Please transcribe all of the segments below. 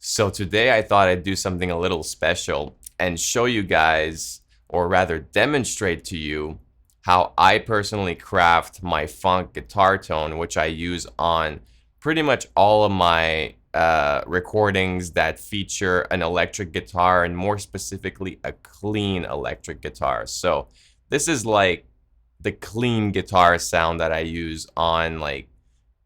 So today I thought I'd do something a little special and show you guys, or rather demonstrate to you, how I personally craft my funk guitar tone, which I use on pretty much all of my recordings that feature an electric guitar, and more specifically, a clean electric guitar. So this is like the clean guitar sound that I use on like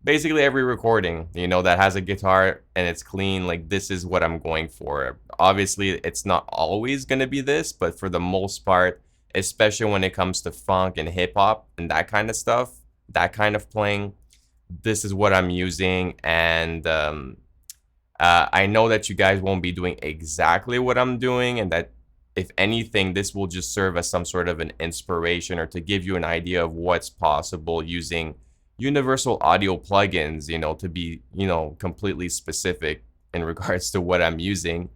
basically every recording, that has a guitar and it's clean. Like, this is what I'm going for. Obviously, it's not always going to be this, but for the most part, especially when it comes to funk and hip hop and that kind of stuff, that kind of playing, this is what I'm using. And I know that you guys won't be doing exactly what I'm doing, and that if anything, this will just serve as some sort of an inspiration, or to give you an idea of what's possible using universal audio plugins, to be, completely specific in regards to what I'm using.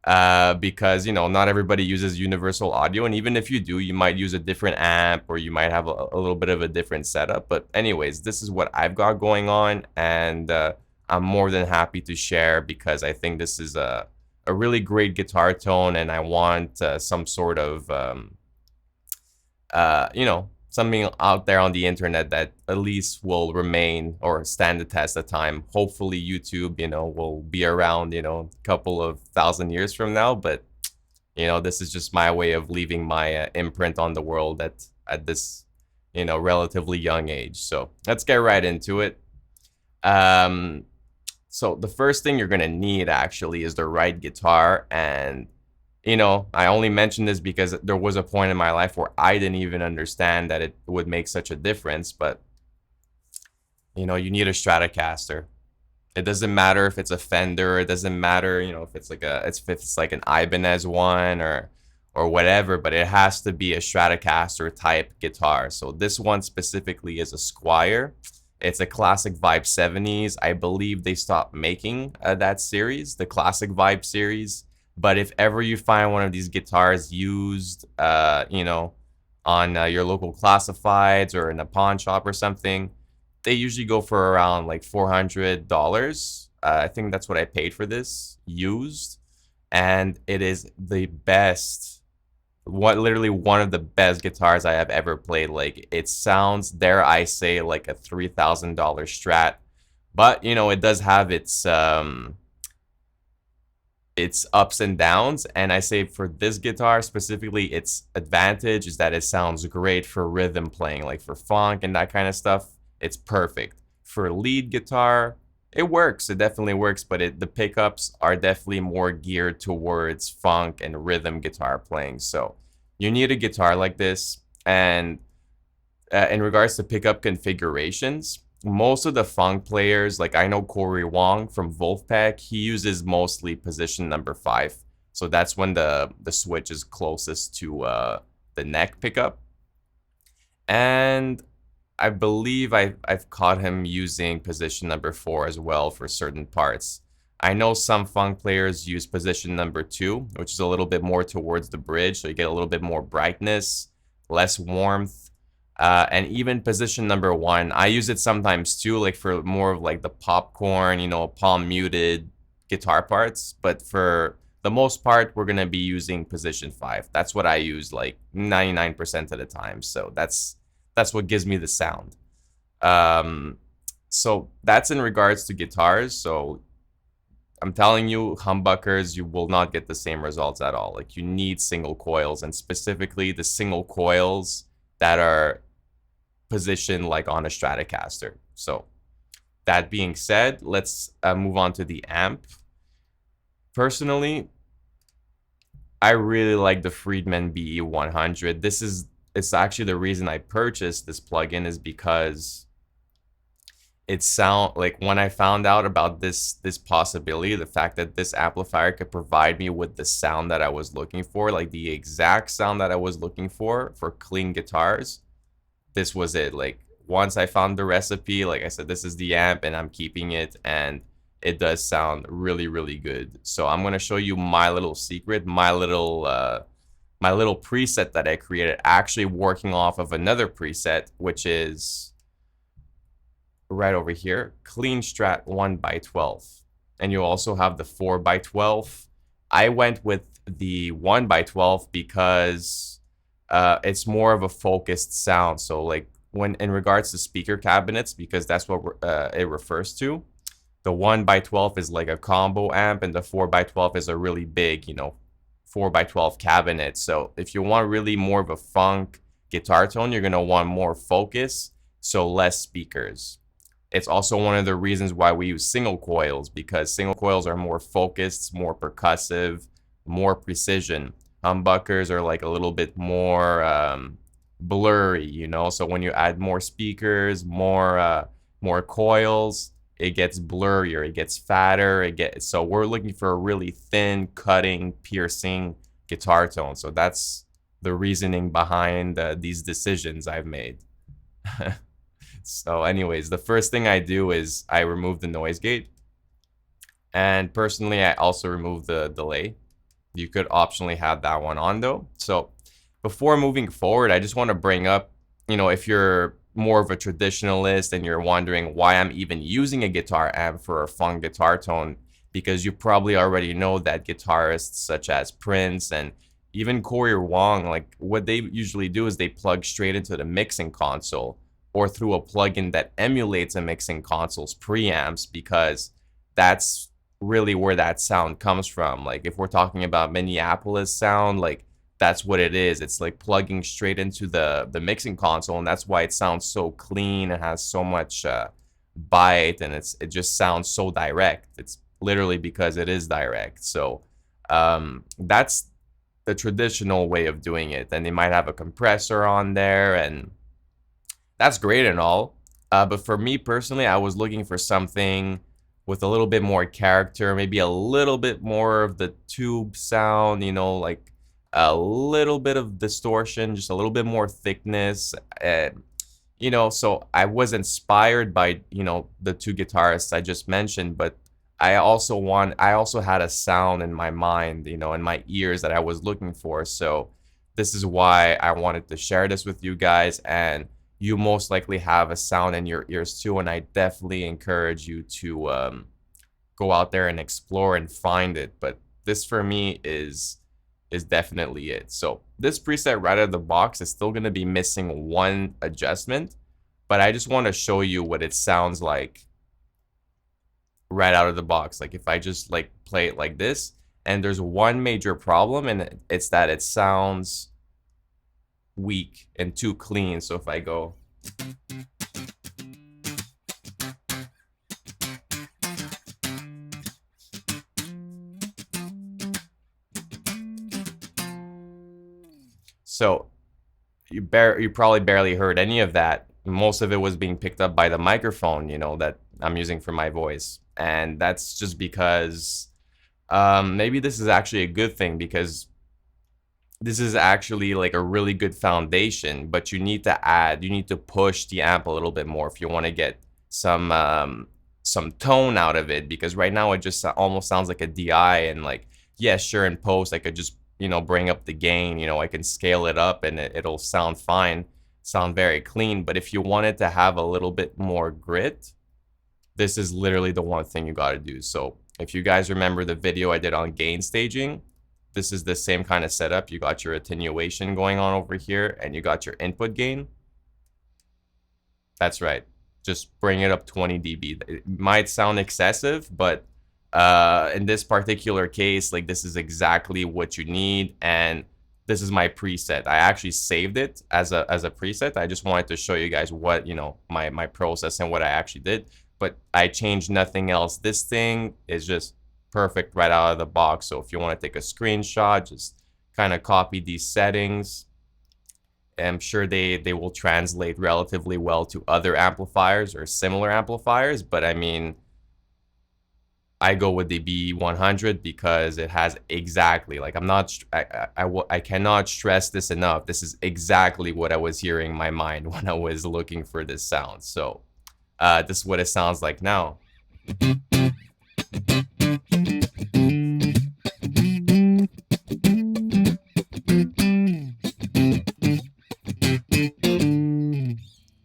Because, not everybody uses universal audio. And even if you do, you might use a different amp, or you might have a little bit of a different setup. But anyways, this is what I've got going on. And I'm more than happy to share, because I think this is a really great guitar tone. And I want some sort of, something out there on the internet that at least will remain or stand the test of time. Hopefully YouTube, will be around, a couple of thousand years from now. But, this is just my way of leaving my imprint on the world at this, relatively young age. So let's get right into it. So the first thing you're going to need actually is the right guitar. And I only mentioned this because there was a point in my life where I didn't even understand that it would make such a difference. But, you need a Stratocaster. It doesn't matter if it's a Fender. It doesn't matter, if it's like if it's like an Ibanez one or whatever. But it has to be a Stratocaster type guitar. So this one specifically is a Squire. It's a classic Vibe 70s. I believe they stopped making that series, the classic Vibe series. But if ever you find one of these guitars used, on your local classifieds or in a pawn shop or something, they usually go for around like $400. I think that's what I paid for this used. And it is the best, literally one of the best guitars I have ever played. Like, it sounds, dare I say, like a $3,000 Strat. But, it does have its ups and downs. And I say for this guitar specifically, its advantage is that it sounds great for rhythm playing, like for funk and that kind of stuff. It's perfect. For lead guitar, it works. It definitely works, but the pickups are definitely more geared towards funk and rhythm guitar playing. So you need a guitar like this. And in regards to pickup configurations, most of the funk players, like I know Corey Wong from Wolfpack, he uses mostly position number 5. So that's when the switch is closest to the neck pickup. And I believe I've caught him using position number 4 as well for certain parts. I know some funk players use position number 2, which is a little bit more towards the bridge, so you get a little bit more brightness, less warmth. And even position number 1, I use it sometimes too, like for more of like the popcorn, palm muted guitar parts. But for the most part, we're gonna be using position 5. That's what I use like 99% of the time. So that's what gives me the sound. So that's in regards to guitars. So I'm telling you, humbuckers, you will not get the same results at all. Like, you need single coils, and specifically the single coils that are positioned like on a Stratocaster. So that being said, let's move on to the amp. Personally, I really like the Friedman BE100. It's actually the reason I purchased this plugin, is because it sound like, when I found out about this possibility, the fact that this amplifier could provide me with the sound that I was looking for, like the exact sound that I was looking for clean guitars, this was it. Like, once I found the recipe, like I said, this is the amp and I'm keeping it, and it does sound really, really good. So I'm going to show you my little secret, my little preset that I created, actually working off of another preset, which is right over here, Clean Strat 1x12. and you also have the 4x12. I went with the 1x12 because it's more of a focused sound. So like when in regards to speaker cabinets, because that's what it refers to. The 1x12 is like a combo amp, and the 4x12 is a really big, 4x12 cabinet. So if you want really more of a funk guitar tone, you're gonna want more focus, so less speakers. It's also one of the reasons why we use single coils, because single coils are more focused, more percussive, more precision. Humbuckers are like a little bit more blurry. So when you add more speakers, more coils, it gets blurrier, it gets fatter, so we're looking for a really thin, cutting, piercing guitar tone. So that's the reasoning behind these decisions I've made. So anyways, the first thing I do is I remove the noise gate, and personally I also remove the delay. You could optionally have that one on though. So before moving forward, I just want to bring up, if you're more of a traditionalist and you're wondering why I'm even using a guitar amp for a funk guitar tone, because you probably already know that guitarists such as Prince and even Corey Wong, like what they usually do is they plug straight into the mixing console or through a plugin that emulates a mixing console's preamps, because that's really where that sound comes from. Like if we're talking about Minneapolis sound, like that's what it is. It's like plugging straight into the mixing console, and that's why it sounds so clean and has so much bite, and it just sounds so direct. It's literally because it is direct. So that's the traditional way of doing it. And they might have a compressor on there, and that's great and all. But for me personally, I was looking for something with a little bit more character, maybe a little bit more of the tube sound, like a little bit of distortion, just a little bit more thickness. And, so I was inspired by, the two guitarists I just mentioned, but I also had a sound in my mind, in my ears that I was looking for. So this is why I wanted to share this with you guys. And you most likely have a sound in your ears too, and I definitely encourage you to go out there and explore and find it. But this for me is definitely it. So this preset right out of the box is still going to be missing one adjustment, but I just want to show you what it sounds like right out of the box. Like if I just like play it like this, and there's one major problem, and it's that it sounds weak and too clean. So if I go, so you probably barely heard any of that. Most of it was being picked up by the microphone, that I'm using for my voice. And that's just because maybe this is actually a good thing, because this is actually like a really good foundation, but you need to push the amp a little bit more if you want to get some tone out of it, because right now it just almost sounds like a DI. And like, yeah, sure, in post I could just, bring up the gain, I can scale it up, and it'll sound fine, sound very clean. But if you wanted to have a little bit more grit, this is literally the one thing you got to do. So if you guys remember the video I did on gain staging, this is the same kind of setup. You got your attenuation going on over here, and you got your input gain. That's right. Just bring it up 20 dB. It might sound excessive, but in this particular case, like this is exactly what you need. And this is my preset. I actually saved it as a preset. I just wanted to show you guys what, my process and what I actually did. But I changed nothing else. This thing is just perfect right out of the box. So if you want to take a screenshot, just kind of copy these settings. I'm sure they will translate relatively well to other amplifiers or similar amplifiers. But I mean, I go with the B100 because it has exactly, like, I cannot stress this enough. This is exactly what I was hearing in my mind when I was looking for this sound. So this is what it sounds like now.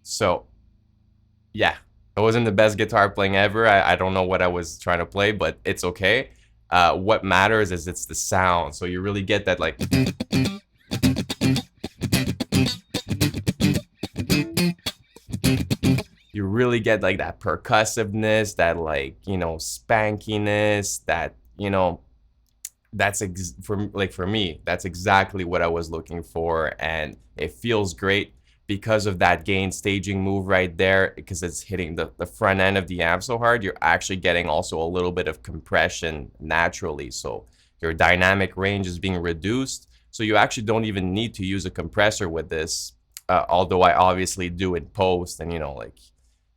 So yeah, it wasn't the best guitar playing ever. I don't know what I was trying to play, but it's okay. What matters is it's the sound. So you really get that like you really get like that percussiveness, that like, spankiness, that, that's for me, that's exactly what I was looking for, and it feels great because of that gain staging move right there, because it's hitting the front end of the amp so hard. You're actually getting also a little bit of compression naturally, so your dynamic range is being reduced, so you actually don't even need to use a compressor with this, although I obviously do in post, and like,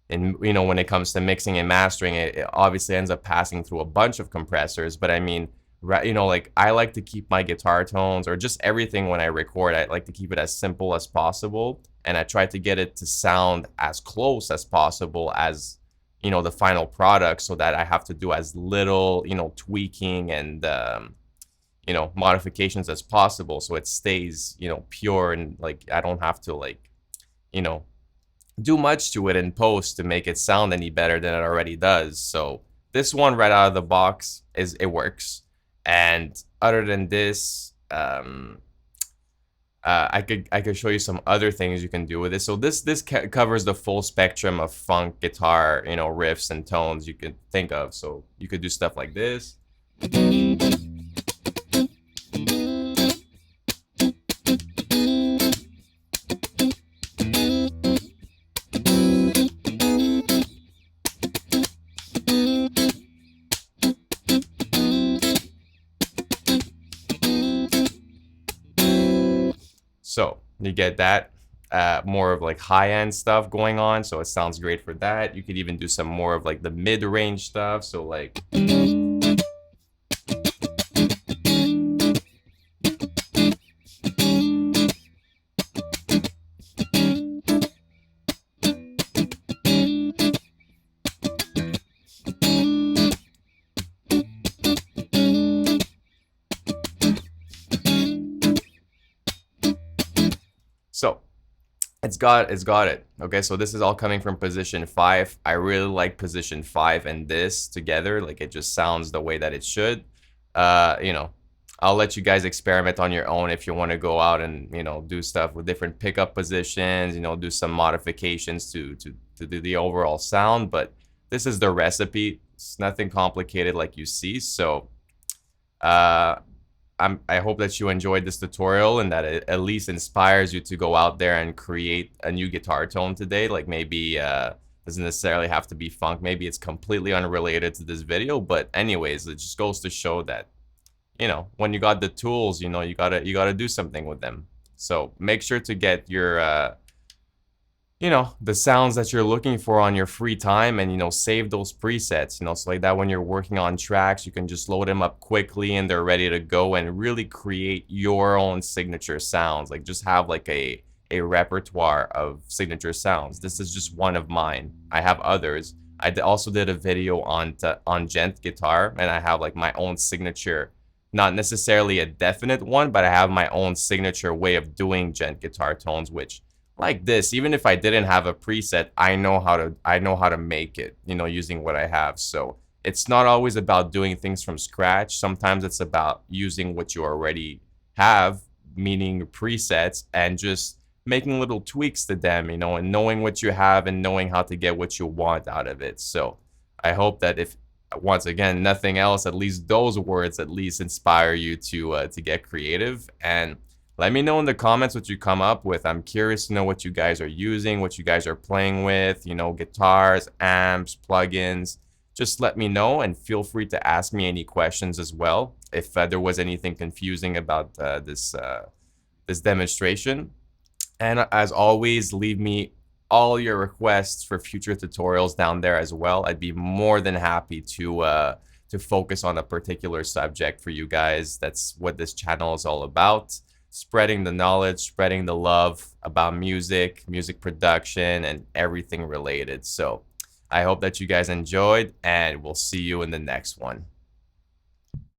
and when it comes to mixing and mastering, it obviously ends up passing through a bunch of compressors. But I mean, right, like, I like to keep my guitar tones, or just everything when I record, I like to keep it as simple as possible, and I try to get it to sound as close as possible as the final product, so that I have to do as little tweaking and modifications as possible, so it stays pure, and like I don't have to like you know do much to it in post to make it sound any better than it already does. So this one right out of the box it works. And other than this, I could show you some other things you can do with it. So this covers the full spectrum of funk guitar, riffs and tones you could think of. So you could do stuff like this. So you get that, more of like high-end stuff going on, so it sounds great for that. You could even do some more of like the mid-range stuff, so like so it's got it. Okay, so this is all coming from position 5. I really like position 5 and this together. Like, it just sounds the way that it should. I'll let you guys experiment on your own if you want to go out and do stuff with different pickup positions, do some modifications to do the overall sound. But this is the recipe. It's nothing complicated like you see. So I hope that you enjoyed this tutorial, and that it at least inspires you to go out there and create a new guitar tone today. Like, maybe doesn't necessarily have to be funk. Maybe it's completely unrelated to this video. But anyways, it just goes to show that when you got the tools, you gotta do something with them. So make sure to get your the sounds that you're looking for on your free time, and save those presets, so like that when you're working on tracks, you can just load them up quickly and they're ready to go, and really create your own signature sounds. Like, just have like a repertoire of signature sounds. This is just one of mine. I have others. I also did a video on gent guitar, and I have like my own signature, not necessarily a definite one, but I have my own signature way of doing gent guitar tones, which, like this, even if I didn't have a preset, I know how to make it, using what I have. So it's not always about doing things from scratch. Sometimes it's about using what you already have, meaning presets, and just making little tweaks to them, and knowing what you have and knowing how to get what you want out of it. So I hope that, if once again nothing else, at least those words at least inspire you to get creative. And let me know in the comments what you come up with. I'm curious to know what you guys are using, what you guys are playing with, guitars, amps, plugins. Just let me know, and feel free to ask me any questions as well if there was anything confusing about this demonstration. And as always, leave me all your requests for future tutorials down there as well. I'd be more than happy to focus on a particular subject for you guys. That's what this channel is all about. Spreading the knowledge, spreading the love about music production, and everything related. So I hope that you guys enjoyed, and we'll see you in the next one.